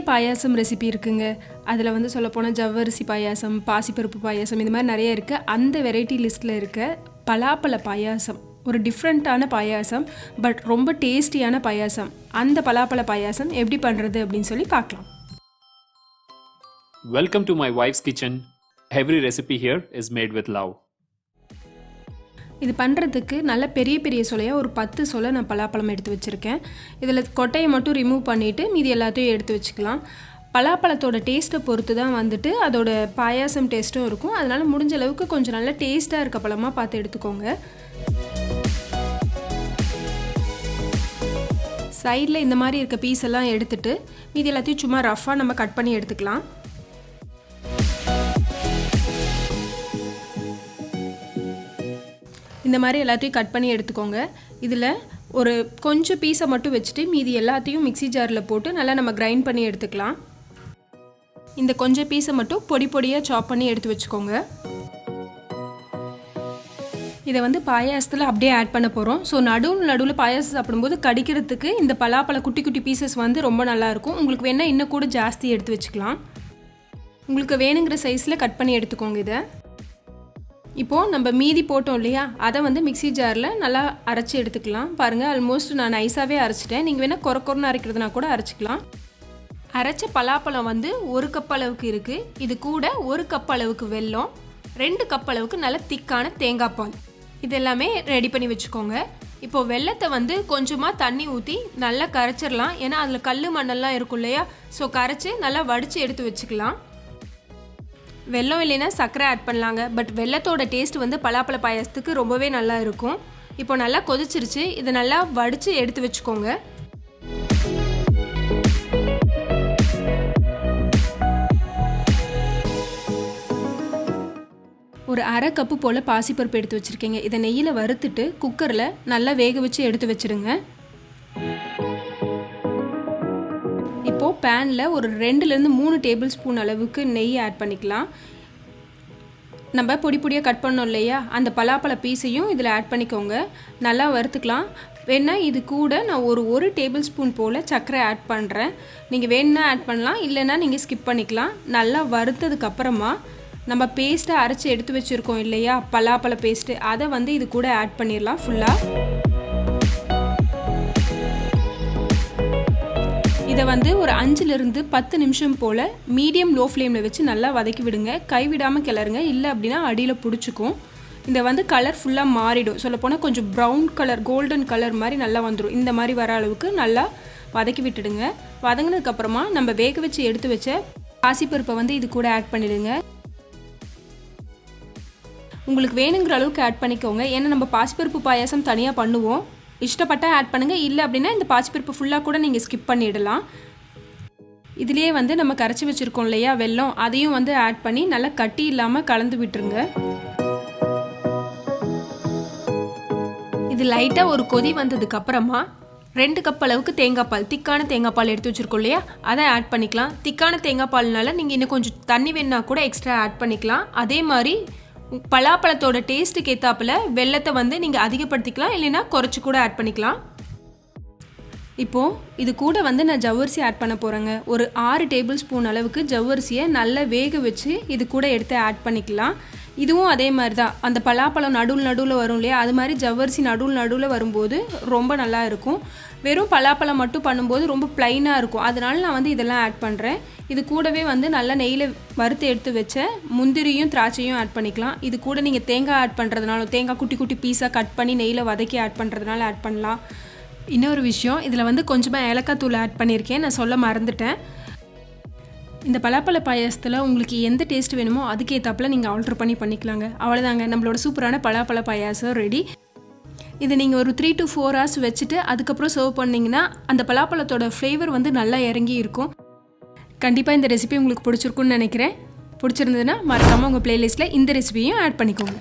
பாயாசம் recipe இருக்குங்க. அதில் வந்து சொல்லப்போனால் ஜவ்வரிசி பாயாசம், பாசிப்பருப்பு பாயாசம், இந்த மாதிரி நிறைய இருக்குது. அந்த வெரைட்டி லிஸ்ட்டில் இருக்க பலாப்பழ பாயாசம் ஒரு டிஃப்ரெண்ட்டான பாயாசம், பட் ரொம்ப டேஸ்டியான பாயாசம். அந்த பலாப்பழ பாயாசம் எப்படி பண்ணுறது அப்படின்னு சொல்லி பார்க்கலாம். Welcome to my wife's kitchen. Every recipe here is made with love. இது பண்ணுறதுக்கு நல்ல பெரிய பெரிய சொலையாக ஒரு 10 சொலை நான் பலாப்பழம் எடுத்து வச்சுருக்கேன். இதில் கொட்டையை மட்டும் ரிமூவ் பண்ணிவிட்டு மீதி எல்லாத்தையும் எடுத்து வச்சுக்கலாம். பலாப்பழத்தோட டேஸ்ட்டை பொறுத்து தான் வந்துட்டு அதோட பாயாசம் டேஸ்ட்டும் இருக்கும். அதனால் முடிஞ்ச அளவுக்கு கொஞ்சம் நல்ல டேஸ்ட்டாக இருக்க பழமாக பார்த்து எடுத்துக்கோங்க. சைடில் இந்த மாதிரி இருக்க பீஸ் எல்லாம் எடுத்துகிட்டு மீதி எல்லாத்தையும் சும்மா ரஃப்பாக நம்ம கட் பண்ணி எடுத்துக்கலாம். இந்த மாதிரி எல்லாத்தையும் கட் பண்ணி எடுத்துக்கோங்க. இதில் ஒரு கொஞ்சம் பீஸை மட்டும் வச்சுட்டு மீதி எல்லாத்தையும் மிக்ஸி ஜாரில் போட்டு நல்லா நம்ம கிரைண்ட் பண்ணி எடுத்துக்கலாம். இந்த கொஞ்சம் பீஸை மட்டும் பொடி பொடியாக சாப் பண்ணி எடுத்து வச்சுக்கோங்க. இதை வந்து பாயாசத்தில் அப்படியே ஆட் பண்ண போகிறோம். ஸோ நடுவில் பாயாசம் சாப்பிடும்போது கடிக்கிறதுக்கு இந்த பலாப்பழ குட்டி குட்டி பீசஸ் வந்து ரொம்ப நல்லாயிருக்கும். உங்களுக்கு வேணால் இன்னும் கூட ஜாஸ்தி எடுத்து வச்சுக்கலாம். உங்களுக்கு வேணுங்கிற சைஸில் கட் பண்ணி எடுத்துக்கோங்க. இதை இப்போது நம்ம மீதி போட்டோம் இல்லையா, அதை வந்து மிக்ஸி ஜாரில் நல்லா அரைச்சி எடுத்துக்கலாம். பாருங்கள், ஆல்மோஸ்ட் நான் நைஸாகவே அரைச்சிட்டேன். நீங்கள் வேணால் கொரன்னு அரைக்கிறதுனா கூட அரைச்சிக்கலாம். அரைச்ச பலாப்பழம் வந்து 1 கப் அளவுக்கு இருக்குது. இது கூட 1 கப் அளவுக்கு வெல்லம், 2 கப் அளவுக்கு நல்ல திக்கான தேங்காய் பால், இது எல்லாமே ரெடி பண்ணி வச்சுக்கோங்க. இப்போது வெல்லத்தை வந்து கொஞ்சமாக தண்ணி ஊற்றி நல்லா கரைச்சிடலாம். ஏன்னா அதில் கல் மண்ணெல்லாம் இருக்கும் இல்லையா, ஸோ கரைச்சி நல்லா வடித்து எடுத்து வச்சுக்கலாம். வெல்லம் இல்லைன்னா சர்க்கரை ஆட் பண்ணலாங்க. பட் வெல்லத்தோட டேஸ்ட் வந்து பலாப்பழ பாயாசத்துக்கு ரொம்பவே நல்லா இருக்கும். இப்போ நல்லா கொதிச்சிருச்சு. இதை நல்லா வடித்து எடுத்து வச்சுக்கோங்க. ஒரு 1/2 கப்பு போல் பாசிப்பருப்பு எடுத்து வச்சுருக்கீங்க. இதை நெய்யில் வறுத்துட்டு குக்கரில் நல்லா வேக வச்சு எடுத்து வச்சுடுங்க. இப்போது பேனில் ஒரு 2லேருந்து 3 டேபிள் ஸ்பூன் அளவுக்கு நெய் ஆட் பண்ணிக்கலாம். நம்ம பொடி பொடியாக கட் பண்ணோம் இல்லையா, அந்த பலாப்பழ பீஸையும் இதில் ஆட் பண்ணிக்கோங்க. நல்லா வறுத்துக்கலாம். வேணால் இது கூட நான் ஒரு டேபிள் ஸ்பூன் போல் சர்க்கரை ஆட் பண்ணுறேன். நீங்கள் வேணுன்னா ஆட் பண்ணலாம், இல்லைன்னா நீங்கள் ஸ்கிப் பண்ணிக்கலாம். நல்லா வறுத்ததுக்கப்புறமா நம்ம பேஸ்ட்டை அரைச்சி எடுத்து வச்சுருக்கோம் இல்லையா, பலாப்பழ பேஸ்ட்டு, அதை வந்து இது கூட ஆட் பண்ணிடலாம் ஃபுல்லாக. இதை வந்து ஒரு 5லேருந்து 10 நிமிஷம் போல் மீடியம் லோ ஃப்ளேமில் வச்சு நல்லா வதக்கி விடுங்க. கைவிடாமல் கிளறுங்க, இல்லை அப்படின்னா அடியில் பிடிச்சிக்கும். இந்த வந்து கலர் ஃபுல்லாக மாறிடும். சொல்லப்போனால் கொஞ்சம் ப்ரௌன் கலர், கோல்டன் கலர் மாதிரி நல்லா வந்துடும். இந்த மாதிரி வர அளவுக்கு நல்லா வதக்கி விட்டுடுங்க. வதங்கினதுக்கப்புறமா நம்ம வேக வச்சு எடுத்து வச்ச பாசிப்பருப்பை வந்து இது கூட ஆட் பண்ணிடுங்க. உங்களுக்கு வேணுங்கிற அளவுக்கு ஆட் பண்ணிக்கோங்க. ஏன்னா நம்ம பாசிப்பருப்பு பாயாசம் தனியாக பண்ணுவோம். இஷ்டப்பட்டால் ஆட் பண்ணுங்கள், இல்லை அப்படின்னா இந்த பாசிப்பருப்பு ஃபுல்லாக கூட நீங்கள் ஸ்கிப் பண்ணிடலாம். இதுலேயே வந்து நம்ம கரைச்சி வச்சுருக்கோம் இல்லையா வெல்லம், அதையும் வந்து ஆட் பண்ணி நல்லா கட்டி இல்லாமல் கலந்து விட்டுருங்க. இது லைட்டாக ஒரு கொதி வந்ததுக்கப்புறமா 2 கப் அளவுக்கு தேங்காய் பால், திக்கான தேங்காய் பால் எடுத்து வச்சுருக்கோம் இல்லையா, அதை ஆட் பண்ணிக்கலாம். திக்கான தேங்காய் பால்னால நீங்கள் இன்னும் கொஞ்சம் தண்ணி வேணுன்னா கூட எக்ஸ்ட்ரா ஆட் பண்ணிக்கலாம். அதே மாதிரி பலாப்பழத்தோட டேஸ்ட்டுக்கு ஏற்றாப்புல வெல்லத்தை வந்து நீங்கள் அதிகப்படுத்திக்கலாம், இல்லைன்னா குறைச்சி கூட ஆட் பண்ணிக்கலாம். இப்போது இது கூட வந்து நான் ஜவ்வரிசி ஆட் பண்ண போகிறேங்க. ஒரு 6 டேபிள் ஸ்பூன் அளவுக்கு ஜவ்வரிசியை நல்லா வேக வச்சு இது கூட எடுத்து ஆட் பண்ணிக்கலாம். இதுவும் அதே மாதிரி தான், அந்த பலாப்பழம் நடுவில் வரும் இல்லையா, அது மாதிரி ஜவ்வரிசி நடுவில் வரும்போது ரொம்ப நல்லா இருக்கும். வெறும் பலாப்பழம் மட்டும் பண்ணும்போது ரொம்ப ப்ளைனாக இருக்கும். அதனால நான் வந்து இதெல்லாம் ஆட் பண்ணுறேன். இது கூடவே வந்து நல்லா நெய்யில் வறுத்து எடுத்து வச்ச முந்திரியும் திராட்சையும் ஆட் பண்ணிக்கலாம். இது கூட நீங்கள் தேங்காய் ஆட் பண்ணுறதுனால, தேங்காய் குட்டி குட்டி பீஸாக கட் பண்ணி நெய்யில் வதக்கி ஆட் பண்ணுறதுனால ஆட் பண்ணலாம். இன்னொரு விஷயம், இதில் வந்து கொஞ்சமாக ஏலக்காய் தூள் ஆட் பண்ணியிருக்கேன், நான் சொல்ல மறந்துட்டேன். இந்த பலாப்பழ பாயாசத்தில் உங்களுக்கு எந்த டேஸ்ட் வேணுமோ அதுக்கேற்றாப்புல நீங்கள் ஆல்ட்ரு பண்ணிக்கலாங்க. அவ்வளோதாங்க, நம்மளோட சூப்பரான பலாப்பழ பாயாசம் ரெடி. இதை நீங்கள் ஒரு 3 to 4 hours வச்சுட்டு அதுக்கப்புறம் சர்வ் பண்ணிங்கன்னா அந்த பலாப்பழத்தோட ஃப்ளேவர் வந்து நல்லா இறங்கி இருக்கும். கண்டிப்பாக இந்த ரெசிபி உங்களுக்கு பிடிச்சிருக்குன்னு நினைக்கிறேன். பிடிச்சிருந்ததுன்னா மறக்காமல் உங்கள் ப்ளேலிஸ்ட்டில் இந்த ரெசிபியும் ஆட் பண்ணிக்கோங்க.